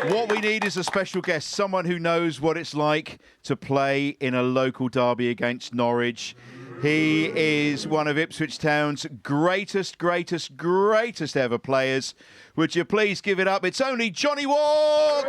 What we need is a special guest, someone who knows what it's like to play in a local derby against Norwich. He is one of Ipswich Town's greatest ever players. Would you please give it up? It's only Johnny Wark!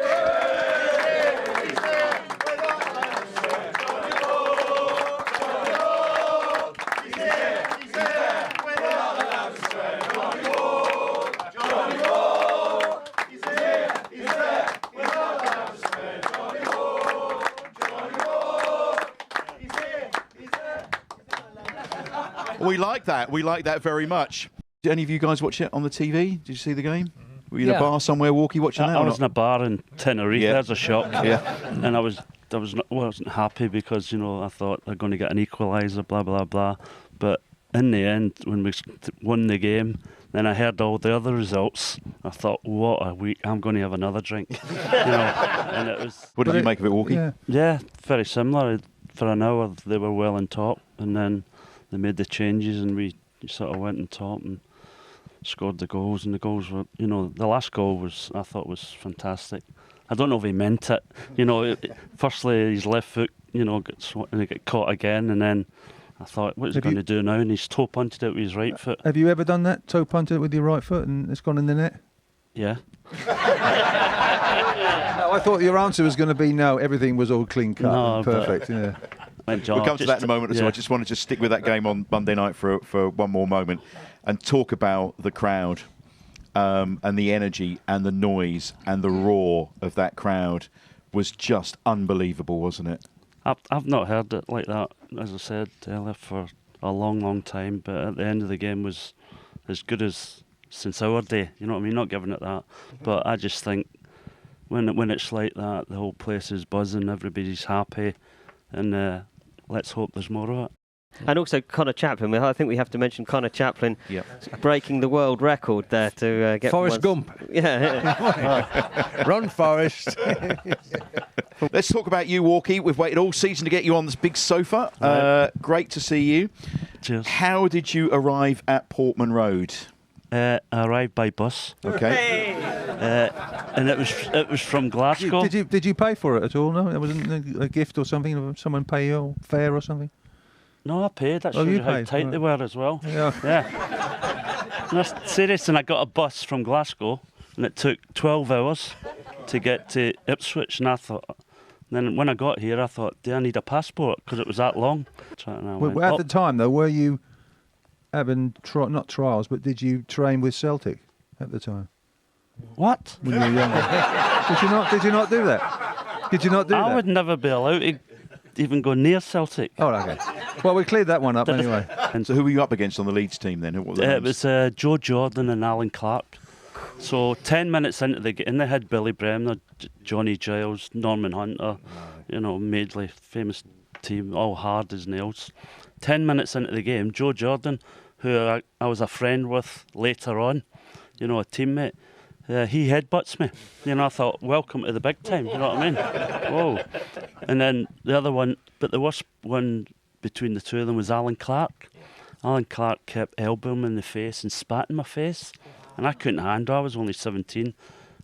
We like that. We like that very much. Did any of you guys watch it on the TV? Did you see the game? Were you in a bar somewhere, Walkie, watching that? I was in a bar in Tenerife. Yeah. There's a shock. Yeah. And I wasn't happy because, I thought they're going to get an equaliser, blah, blah, blah. But in the end, when we won the game, then I heard all the other results. I thought, what a week, I'm going to have another drink. And it was... What did you make of it, Walkie? Yeah, very similar. For an hour, they were well on top, and then they made the changes, and we sort of went on top and scored the goals. And the goals were, the last goal I thought was fantastic. I don't know if he meant it. Firstly, his left foot, and he got caught again, and then I thought, what is he going to do now? And he's toe punted it with his right foot. Have you ever done that? Toe punted it with your right foot and it's gone in the net? Yeah. No, I thought your answer was going to be no, everything was all clean cut and perfect. Yeah. We'll come to that in a moment. So I just want to stick with that game on Monday night for one more moment and talk about the crowd and the energy and the noise and the roar of that crowd was just unbelievable, wasn't it? I've not heard it like that, as I said earlier, for a long time. But at the end of the game was as good as since our day. You know what I mean? Not giving it that, but I just think when it's like that, the whole place is buzzing, everybody's happy, and let's hope there's more of it. And also Connor Chaplin. I think we have to mention Connor Chaplin breaking the world record there to get Forrest Gump. Yeah. Run, Forrest. Let's talk about you, Walkie. We've waited all season to get you on this big sofa. Great to see you. Cheers. How did you arrive at Portman Road? I arrived by bus. Okay. And it was from Glasgow. Did you pay for it at all? No, it wasn't a gift or something. Someone pay your fare or something? No, I paid. That shows you how tight they were as well. Yeah. No, serious, and I got a bus from Glasgow, and it took 12 hours to get to Ipswich, and I thought... Then when I got here, I thought, do I need a passport? Because it was that long. Well, at the time, though, were you having, not trials, but did you train with Celtic at the time? What? When you were younger? Did you not do that? Did you not do that? I would never be allowed to even go near Celtic. Oh, okay. Well, we cleared that one up anyway. And so who were you up against on the Leeds team then? It was Joe Jordan and Alan Clark. So 10 minutes into the game, they had Billy Bremner, Johnny Giles, Norman Hunter, Madeley, famous team, all hard as nails. 10 minutes into the game, Joe Jordan, who I was a friend with later on, a teammate, he headbutts me. I thought, welcome to the big time, you know what I mean? Whoa. And then the other one, but the worst one between the two of them was Alan Clark. Alan Clark kept elbowing me in the face and spat in my face. And I couldn't handle it. I was only 17.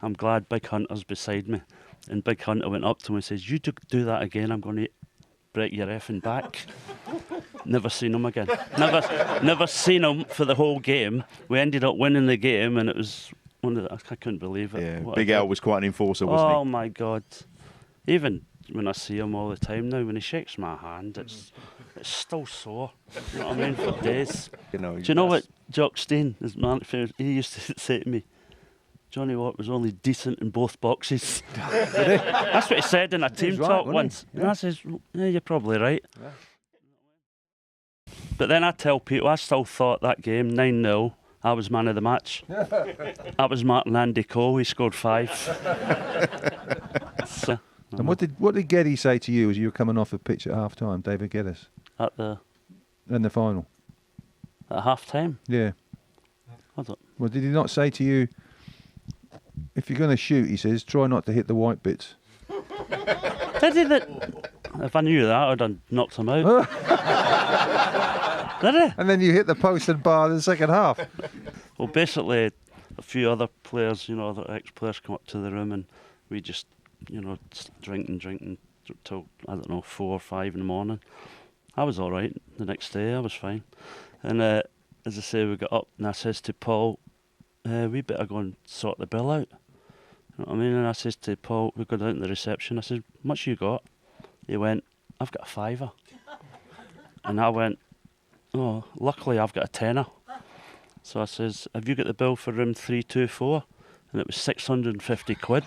I'm glad Big Hunter's beside me. And Big Hunter went up to me and says, you do that again, I'm going to break your effing back. Never seen him again. Never seen him for the whole game. We ended up winning the game, and it was I couldn't believe it. Yeah, Big Al was quite an enforcer, wasn't he? Oh, my God. Even when I see him all the time now, when he shakes my hand, it's still sore. You know what I mean? For days. Do you know what Jock Stein, his man, he used to say to me? Johnny Wark was only decent in both boxes. That's what he said in a team talk once. Yeah. And I says, yeah, you're probably right. Yeah. But then I tell people, I still thought that game, 9-0, I was man of the match. That was Martin Andy Cole, he scored 5. So, and what did Geddy say to you as you were coming off the pitch at half time, David Geddes? In the final? At half time? Yeah. Well, did he not say to you, if you're going to shoot, he says, try not to hit the white bits? Did he? If I knew that, I'd have knocked him out. Did he? And then you hit the post and bar in the second half. Well, basically, a few other players, other ex-players come up to the room and we just, drinking till, I don't know, 4 or 5 in the morning. I was all right. The next day, I was fine. And as I say, we got up, and I says to Paul, we better go and sort the bill out. You know what I mean? And I says to Paul, we go down to the reception. I said, much you got? He went, I've got a £5. And I went, oh, luckily I've got a £10. So I says, have you got the bill for room 324? And it was 650 quid.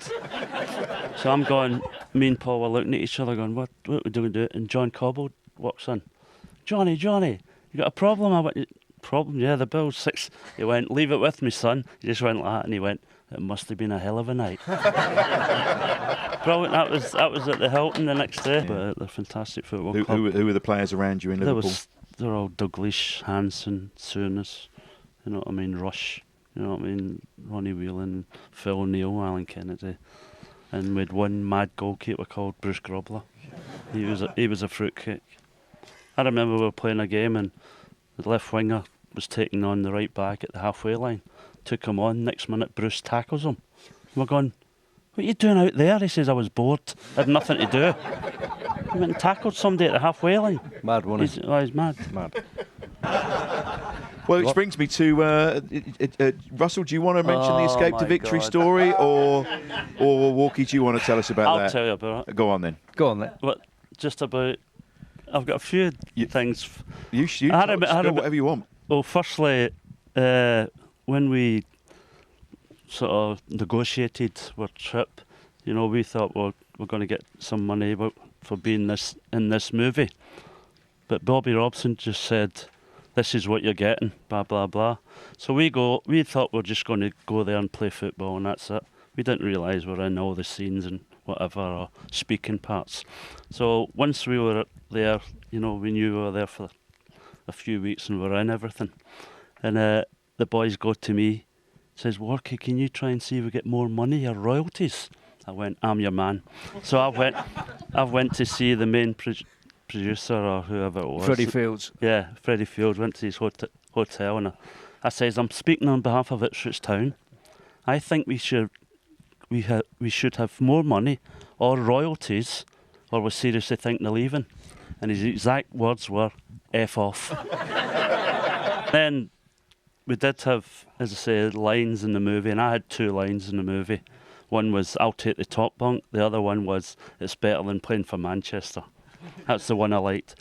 So I'm going, me and Paul were looking at each other going, what are we doing to it? And John Cobble walks in. Johnny, you got a problem? I went, problem? Yeah, the bill's 6. He went, leave it with me, son. He just went like that, and he went, it must have been a hell of a night. Brilliant. That was at the Hilton the next day. But the fantastic football club. Who were the players around you in Liverpool? They're all Douglas, Hansen, Souness, you know what I mean, Rush, you know what I mean, Ronnie Whelan, Phil Neal, Alan Kennedy. And we'd one mad goalkeeper called Bruce Grobler. He was a fruitcake. I remember we were playing a game and the left winger was taking on the right back at the halfway line. Took him on, next minute Bruce tackles him. We're going, what are you doing out there? He says, I was bored, had nothing to do. He went and tackled somebody at the halfway line. Mad, wasn't he? He's mad. Mad. Well, which brings me to Russell. Do you want to mention the escape to victory story, or Walkie? Do you want to tell us about that? I'll tell you about it. Go on then. Go on then. What? Just about. I've got a few things. You whatever you want. Well, firstly, when we sort of negotiated our trip, we thought we're going to get some money for being in this movie, but Bobby Robson just said, this is what you're getting, blah, blah, blah. So we thought we're just going to go there and play football and that's it. We didn't realise we're in all the scenes and whatever, or speaking parts. So once we were there, we knew we were there for a few weeks and we were in everything. And the boys go to me, says, Warky, can you try and see if we get more money or royalties? I went, I'm your man. So I went to see the main producer or whoever it was. Freddie Fields. Yeah, Freddie Fields. Went to his hotel and I says, I'm speaking on behalf of Ipswich Town. I think we should have more money or royalties, or we're seriously thinking of leaving. And his exact words were, F off. Then we did have, as I say, lines in the movie, and I had 2 lines in the movie. One was, I'll take the top bunk. The other one was, it's better than playing for Manchester. That's the one I liked.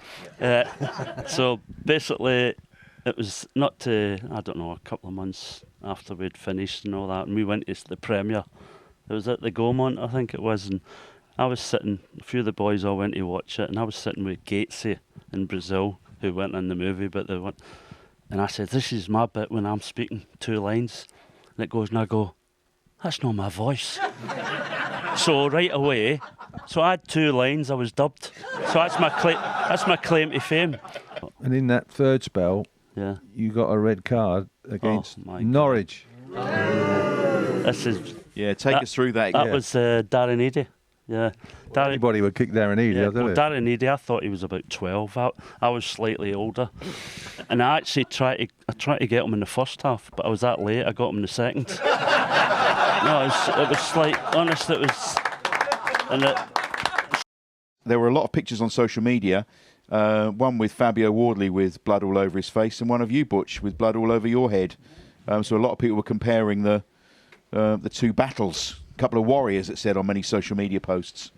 So basically, it was not to, I don't know, a couple of months after we'd finished and all that, and we went to the premiere. It was at the Gaumont, I think it was, and I was sitting, a few of the boys all went to watch it, and I was sitting with Gatesy in Brazil, who went in the movie, but they went, and I said, this is my bit when I'm speaking 2 lines, and it goes, and I go, that's not my voice. So right away, so I had 2 lines, I was dubbed. So that's my claim to fame. And in that third spell, Yeah. you got a red card against Norwich. This is. Yeah, take us through that. That was Darren Eady. Yeah. Anybody would kick Darren Eady, Yeah, didn't it? Darren Eady, I thought he was about 12. I was slightly older. And I actually tried to get him in the first half, but I was that late, I got him in the second. No, it was like, honest, it was... And there were a lot of pictures on social media, one with Fabio Wardley with blood all over his face, and one of you, Butch, with blood all over your head. So a lot of people were comparing the 2 battles. A couple of warriors, it said on many social media posts.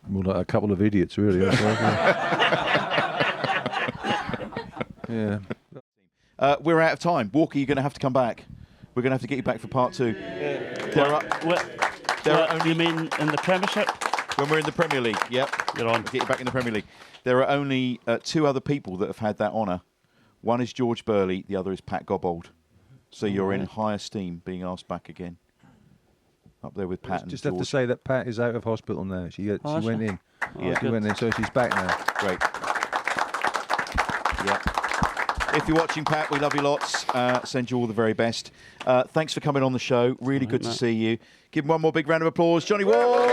More like a couple of idiots, really. Yeah. We're out of time. Walker, you're going to have to come back. We're going to have to get you back for part 2. you mean in the Premiership? When we're in the Premier League, yep. You're on. We'll get you back in the Premier League. There are only 2 other people that have had that honour. One is George Burley, the other is Pat Gobbold. So you're in high esteem being asked back again. Up there with Pat and just George. have to say that Pat is out of hospital now. She went in. Yeah. She went in, so she's back now. Great. Yeah. If you're watching, Pat, we love you lots. Send you all the very best. Thanks for coming on the show. Really good to see you. Give him one more big round of applause. Johnny Wark!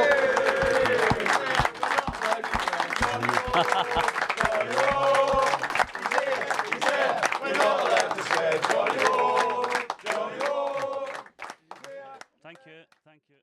Thank you.